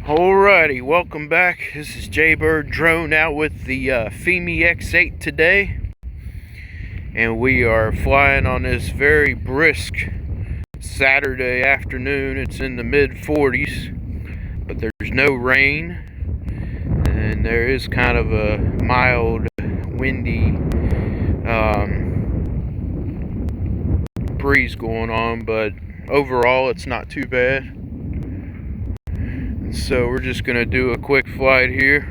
Alrighty, welcome back. This is Jaybird Drone out with the Fimi X8 today, and we are flying on this very brisk Saturday afternoon. It's in the mid-40s, but there's no rain, and there is kind of a mild, windy breeze going on, but overall it's not too bad. So we're just gonna do a quick flight here.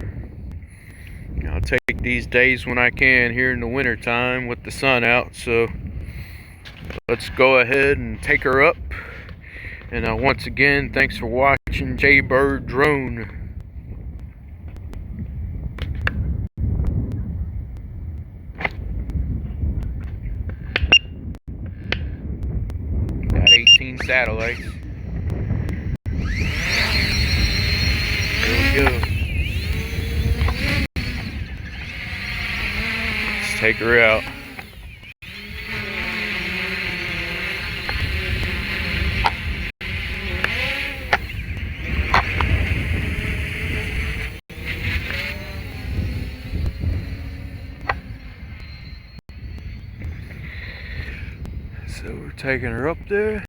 I'll take these days when I can here in the winter time with the sun out. So let's go ahead and take her up. And once again, thanks for watching Jaybird Drone. Got 18 satellites. Here we go. Let's take her out. So we're taking her up there.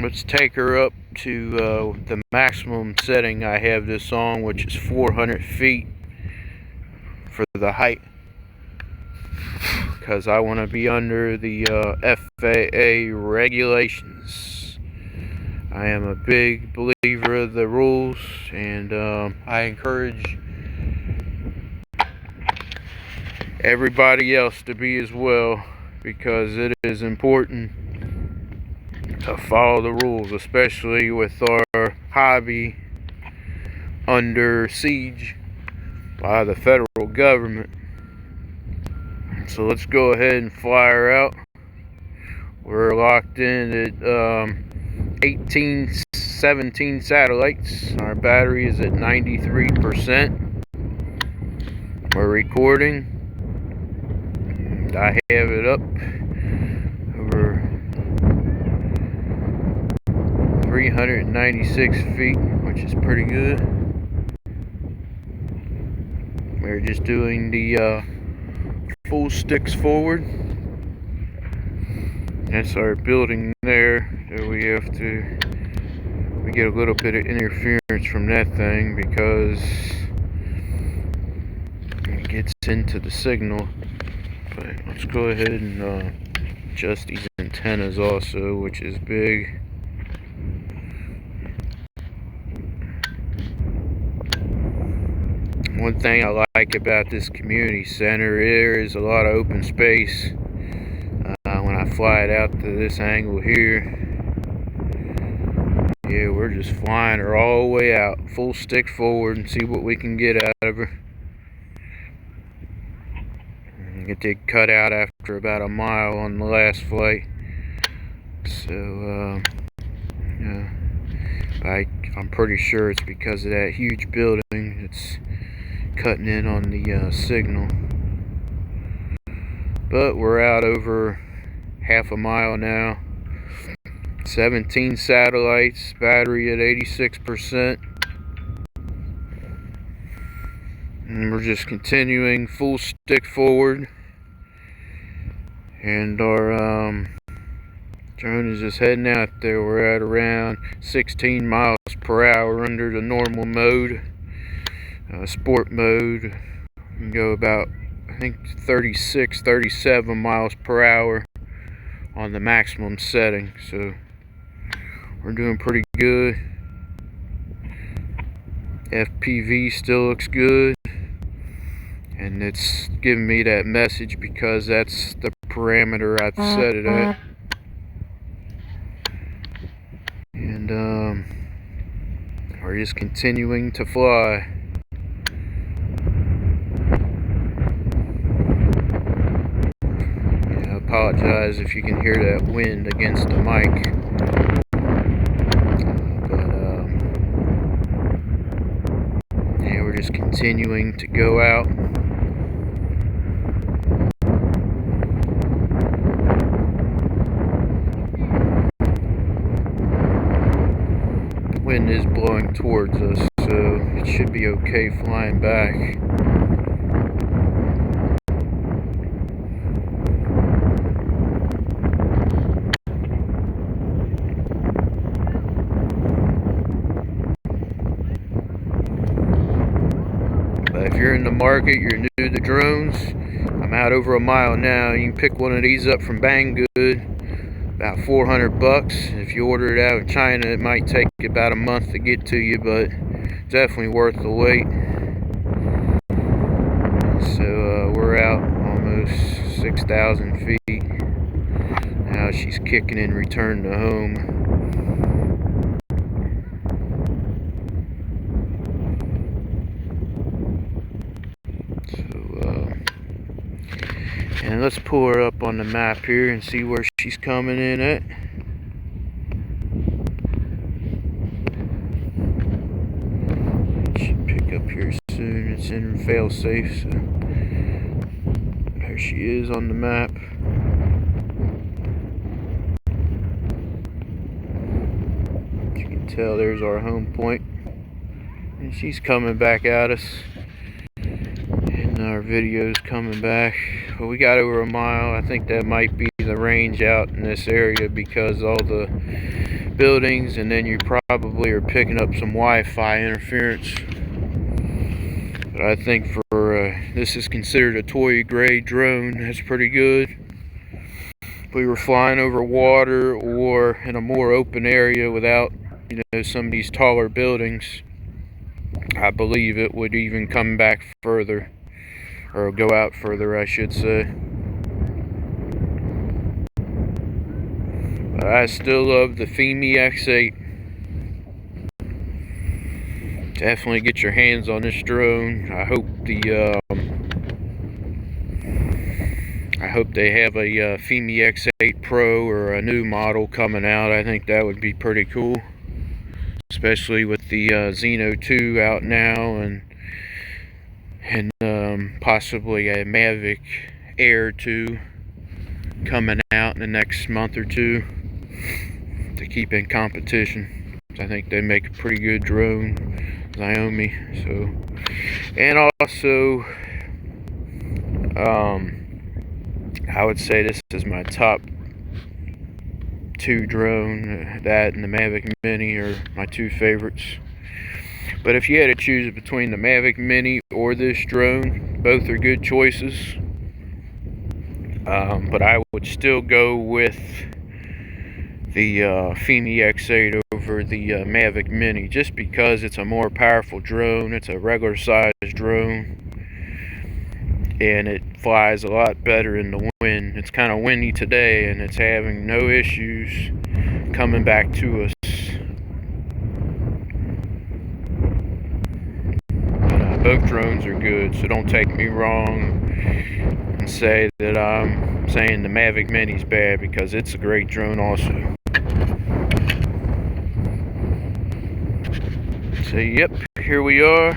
Let's take her up to the maximum setting I have this on, which is 400 feet for the height, because I want to be under the FAA regulations. I am a big believer of the rules, and I encourage everybody else to be as well, because it is important to follow the rules, especially with our hobby under siege by the federal government. So let's go ahead and fly her out. We're locked in at 17 satellites. Our battery is at 93%. We're recording. I have it up over 396 feet, which is pretty good. We're just doing the full sticks forward. That's our building there. So we get a little bit of interference from that thing because it gets into the signal. But let's go ahead and adjust these antennas also, which is big. One thing I like about this community center, there is a lot of open space. When I fly it out to this angle here, yeah, we're just flying her all the way out, full stick forward, and see what we can get out of her. It did cut out after about a mile on the last flight, so yeah, I'm pretty sure it's because of that huge building. It's cutting in on the signal. But we're out over half a mile now. 17 satellites, battery at 86%. And we're just continuing full stick forward. And our drone is just heading out there. We're at around 16 miles per hour under the normal mode. Sport mode, you can go about, I think, 36, 37 miles per hour on the maximum setting. So we're doing pretty good. FPV still looks good, and it's giving me that message because that's the parameter I've set it at. And we're just continuing to fly. Apologize if you can hear that wind against the mic, yeah, we're just continuing to go out. wind is blowing towards us, so it should be okay flying back. But if you're in the market, you're new to drones, I'm out over a mile now. You can pick one of these up from Banggood, about 400 bucks. If you order it out of China, it might take about a month to get to you, but definitely worth the wait. So we're out almost 6,000 feet. Now she's kicking in return to home. And let's pull her up on the map here and see where she's coming in at. Should pick up here soon. It's in fail safe, so there she is on the map. As you can tell, there's our home point, and she's coming back at us. And our video's coming back. But we got over a mile. I think that might be the range out in this area because all the buildings, and then you probably are picking up some Wi-Fi interference. But I think for this is considered a toy grade drone. That's pretty good. If we were flying over water or in a more open area without, some of these taller buildings, I believe it would even come back further, or go out further, I should say. But I still love the Fimi X8. Definitely get your hands on this drone. I hope they have a Fimi X8 Pro or a new model coming out. I think that would be pretty cool, especially with the Xeno 2 out now, and possibly a Mavic Air 2 coming out in the next month or two to keep in competition. I think they make a pretty good drone, Xiaomi. So, and also, I would say this is my top 2 drone. That and the Mavic Mini are my 2 favorites. But if you had to choose between the Mavic Mini or this drone, both are good choices. But I would still go with the Fimi X8 over the Mavic Mini, just because it's a more powerful drone. It's a regular sized drone, and it flies a lot better in the wind. It's kind of windy today, and it's having no issues coming back to us. Both drones are good, so don't take me wrong and say that I'm saying the Mavic Mini's bad, because it's a great drone also. So yep, here we are.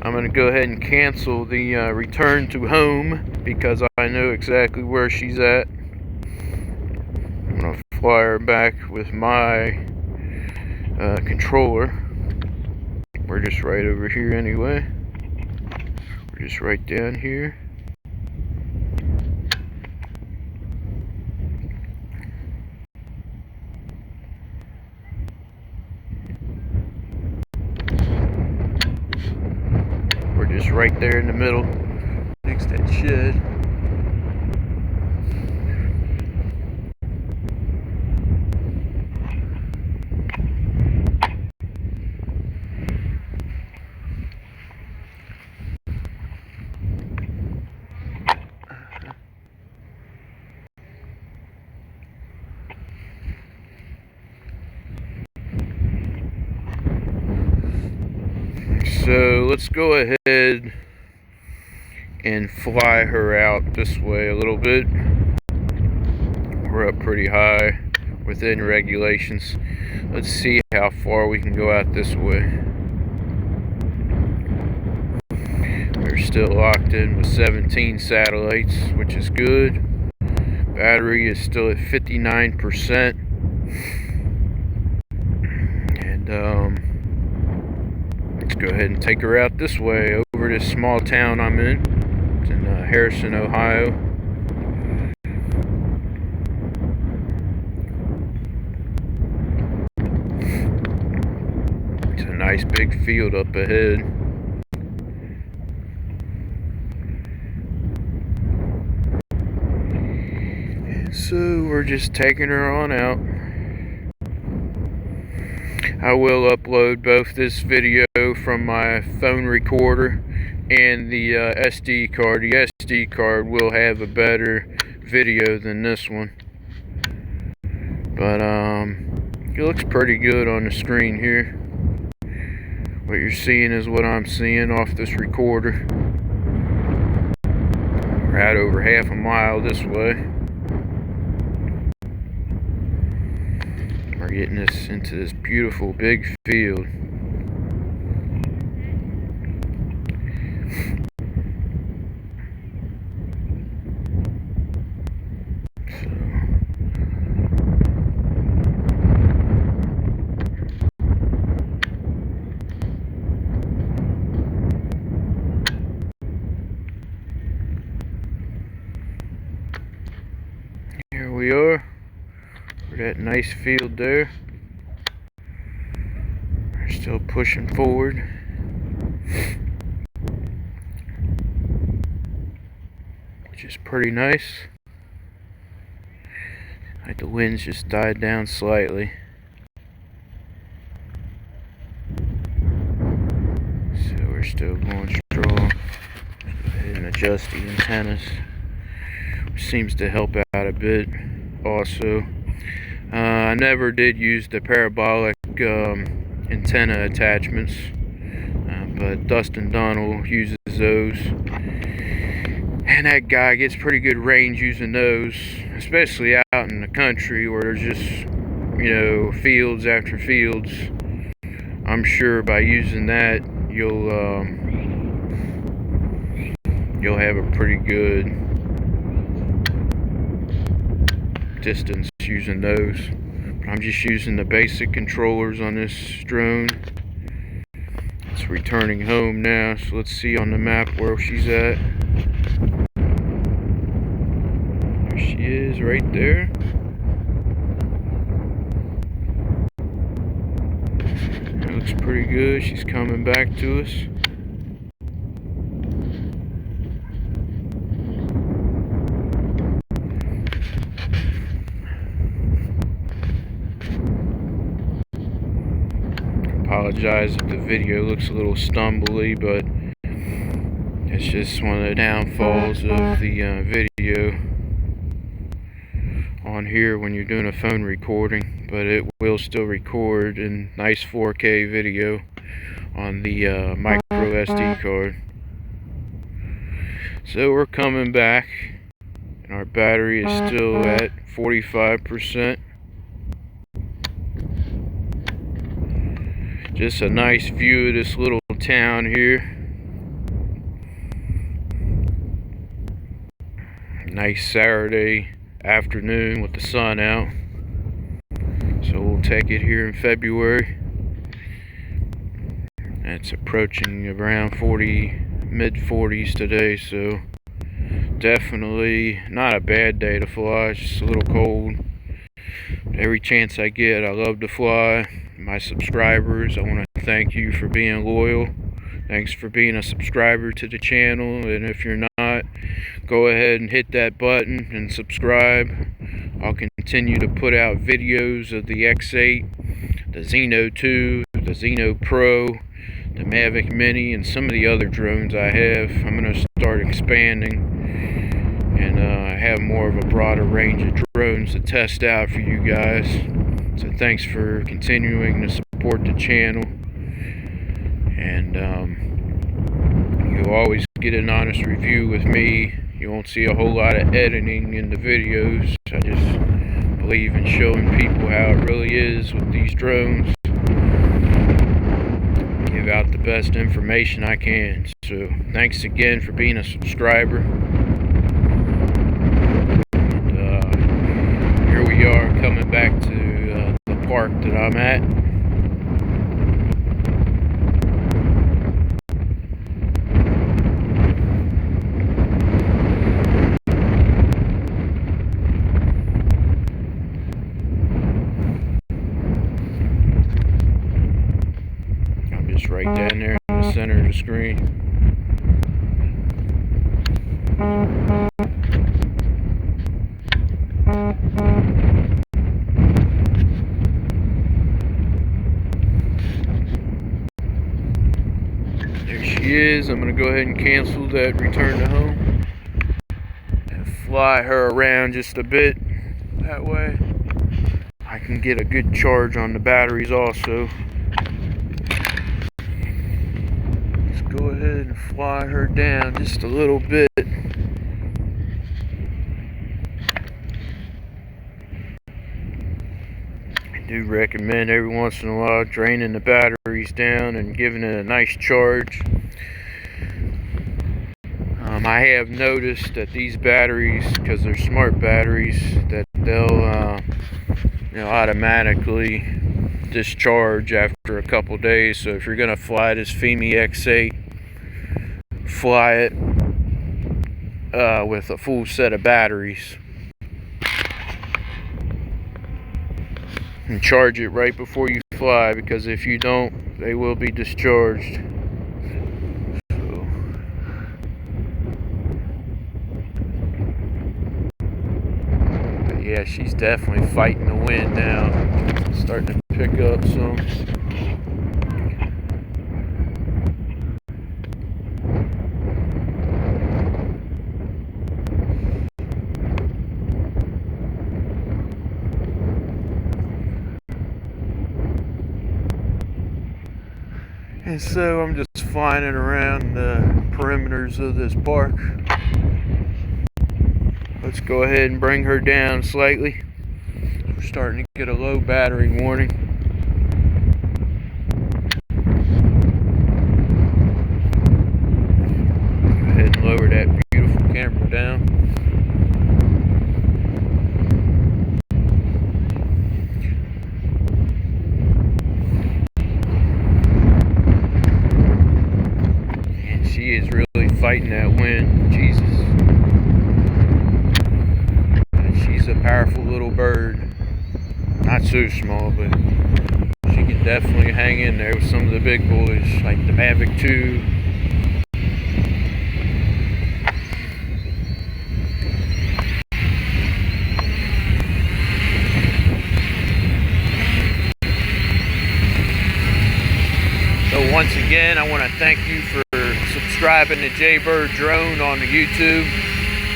I'm going to go ahead and cancel the return to home, because I know exactly where she's at. I'm going to fly her back with my controller. We're just right over here anyway. We're just right down here. We're just right there in the middle, next to that shed. So let's go ahead and fly her out this way a little bit. We're up pretty high within regulations. Let's see how far we can go out this way. We're still locked in with 17 satellites, which is good. Battery is still at 59%. And And let's go ahead and take her out this way, over this small town I'm in. It's in Harrison, Ohio. It's a nice big field up ahead. So we're just taking her on out. I will upload both this video from my phone recorder and the SD card. The SD card will have a better video than this one. But it looks pretty good on the screen here. What you're seeing is what I'm seeing off this recorder. We're at over half a mile this way. We're getting this into this beautiful big field. Here we are. That nice field there. We're still pushing forward. Which is pretty nice. Like the winds just died down slightly. So we're still going strong. Go ahead and adjust the antennas, which seems to help out a bit also. I never did use the parabolic antenna attachments, but Dustin Donald uses those, and that guy gets pretty good range using those, especially out in the country where there's just, you know, fields after fields. I'm sure by using that you'll have a pretty good distance using those. But I'm just using the basic controllers on this drone. It's returning home now, so let's see on the map where she's at. There she is, right there. That looks pretty good. She's coming back to us. Apologize if the video looks a little stumbly, but it's just one of the downfalls of the video on here when you're doing a phone recording, but it will still record in nice 4K video on the micro SD card. So we're coming back, and our battery is still at 45%. Just a nice view of this little town here. Nice Saturday afternoon with the sun out. So we'll take it here in February. It's approaching around 40, mid-40s today, so definitely not a bad day to fly. It's just a little cold. Every chance I get, I love to fly. My subscribers, I want to thank you for being loyal. Thanks for being a subscriber to the channel, and if you're not, go ahead and hit that button and subscribe. I'll continue to put out videos of the X8, the Xeno 2, the Xeno Pro, the Mavic Mini, and some of the other drones I have. I'm going to start expanding and have more of a broader range of drones to test out for you guys. So thanks for continuing to support the channel, and you'll always get an honest review with me. You won't see a whole lot of editing in the videos. I just believe in showing people how it really is with these drones. Give out the best information I can. So thanks again for being a subscriber. And, here we are coming back to the park that I'm at. right down there in the center of the screen. There she is. I'm going to go ahead and cancel that return to home and fly her around just a bit. That way I can get a good charge on the batteries also. Let's go ahead and fly her down just a little bit. I do recommend every once in a while draining the batteries down and giving it a nice charge. I have noticed that these batteries, because they're smart batteries, that they'll automatically discharge after a couple days. So if you're gonna fly this Fimi X8, fly it with a full set of batteries and charge it right before you fly, because if you don't, they will be discharged. Yeah, she's definitely fighting the wind now. Starting to pick up some. And so I'm just flying it around the perimeters of this park. Let's go ahead and bring her down slightly. We're starting to get a low battery warning. Go ahead and lower that beautiful camera down. And she is really fighting that wind. Jesus. She's a powerful little bird. Not so small, but she can definitely hang in there with some of the big boys, like the Mavic 2. So once again, I want to thank you for subscribing to Jaybird Drone on the YouTube.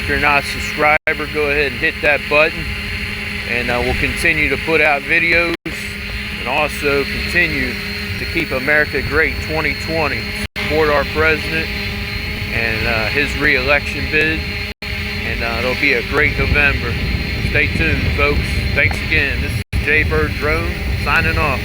If you're not a subscriber, go ahead and hit that button, and we'll continue to put out videos and also continue to keep America great 2020. Support our president and his re-election bid, and it'll be a great November. Stay tuned, folks. Thanks again. This is Jaybird Drone signing off.